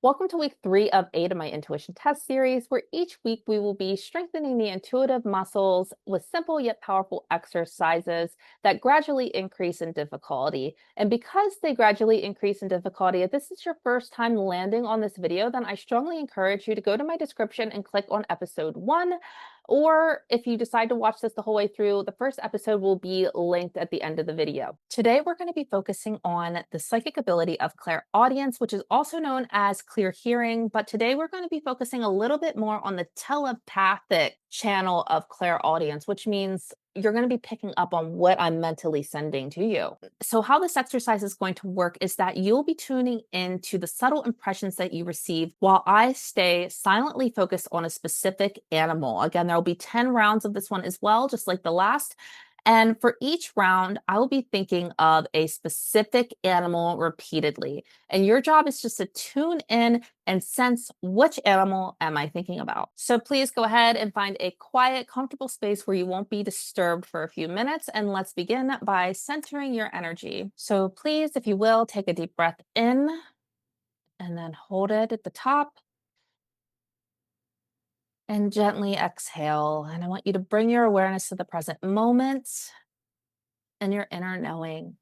Welcome to week 3 of 8 of my intuition test series, where each week we will be strengthening the intuitive muscles with simple yet powerful exercises that gradually increase in difficulty. And because they gradually increase in difficulty, if this is your first time landing on this video, then I strongly encourage you to go to my description and click on episode 1. Or if you decide to watch this the whole way through, the first episode will be linked at the end of the video. Today, we're going to be focusing on the psychic ability of clairaudience, which is also known as clear hearing. But today, we're going to be focusing a little bit more on the telepathic channel of clairaudience, which means you're going to be picking up on what I'm mentally sending to you. So, how this exercise is going to work is that you'll be tuning into the subtle impressions that you receive while I stay silently focused on a specific animal. Again, there will be 10 rounds of this one as well, just like the last. And for each round, I will be thinking of a specific animal repeatedly. And your job is just to tune in and sense which animal am I thinking about. So please go ahead and find a quiet, comfortable space where you won't be disturbed for a few minutes. And let's begin by centering your energy. So please, if you will, take a deep breath in and then hold it at the top and gently exhale. And I want you to bring your awareness to the present moment and your inner knowing.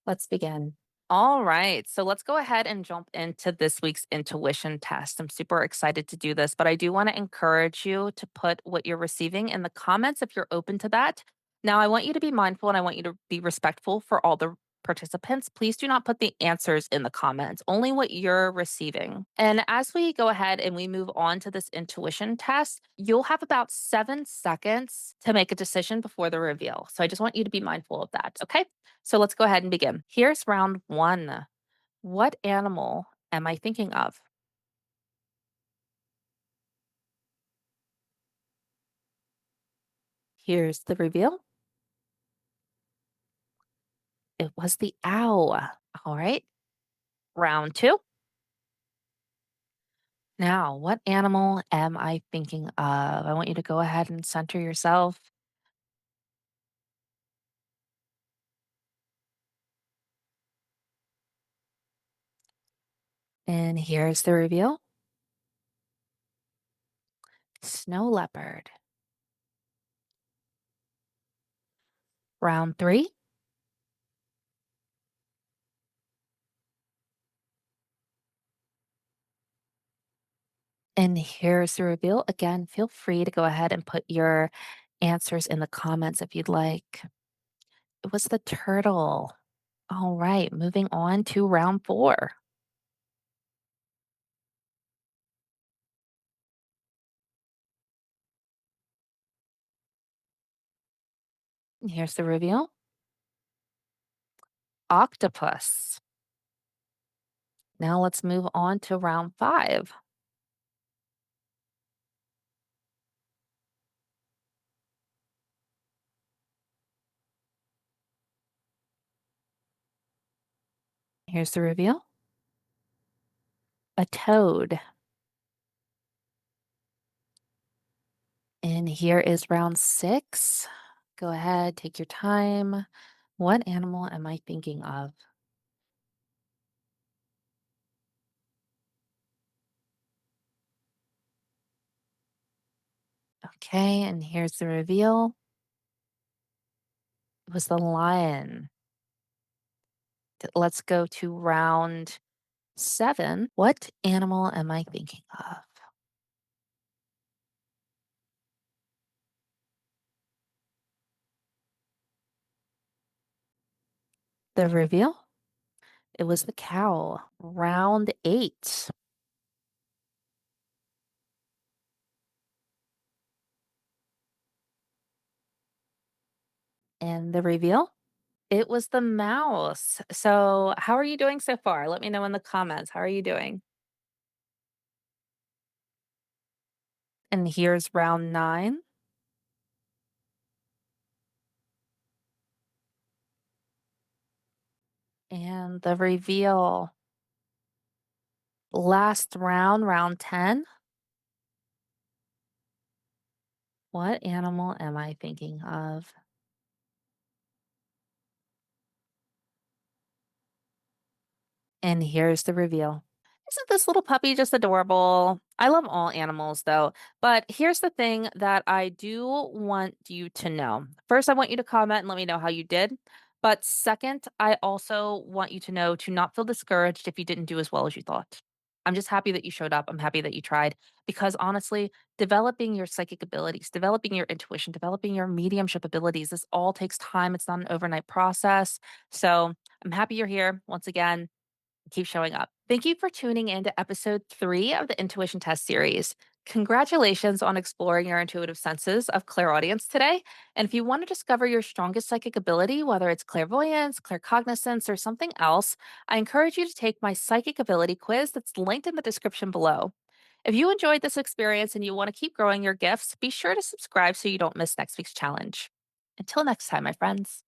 Let's begin. All right. So let's go ahead and jump into this week's intuition test. I'm super excited to do this, but I do want to encourage you to put what you're receiving in the comments if you're open to that. Now, I want you to be mindful and I want you to be respectful for all the participants. Please do not put the answers in the comments, only what you're receiving. And as we go ahead and we move on to this intuition test, you'll have about 7 seconds to make a decision before the reveal. So I just want you to be mindful of that. Okay. So let's go ahead and begin. Here's round one. What animal am I thinking of? Here's the reveal. It was the owl. All right. Round two. Now, what animal am I thinking of? I want you to go ahead and center yourself. And here's the reveal. Snow leopard. Round three. And here's the reveal. Again, feel free to go ahead and put your answers in the comments if you'd like. It was the turtle. All right, moving on to round four. Here's the reveal. Octopus. Now let's move on to round five. Here's the reveal. A toad. And here is round six. Go ahead, take your time. What animal am I thinking of? Okay, and here's the reveal. It was the lion. Let's go to round seven. What animal am I thinking of? The reveal? It was the cow. Round eight. And the reveal? It was the mouse. So, how are you doing so far? Let me know in the comments. How are you doing? And here's round nine. And the reveal. Last round, round 10. What animal am I thinking of? And here's the reveal. Isn't this little puppy just adorable? I love all animals, though. But here's the thing that I do want you to know. First, I want you to comment and let me know how you did. But second, I also want you to know to not feel discouraged if you didn't do as well as you thought. I'm just happy that you showed up. I'm happy that you tried because honestly, developing your psychic abilities, developing your intuition, developing your mediumship abilities, this all takes time. It's not an overnight process. So I'm happy you're here once again. Keep showing up. Thank you for tuning in to episode 3 of the Intuition Test series. Congratulations on exploring your intuitive senses of clairaudience today. And if you want to discover your strongest psychic ability, whether it's clairvoyance, claircognizance, or something else, I encourage you to take my psychic ability quiz that's linked in the description below. If you enjoyed this experience and you want to keep growing your gifts, be sure to subscribe so you don't miss next week's challenge. Until next time, my friends.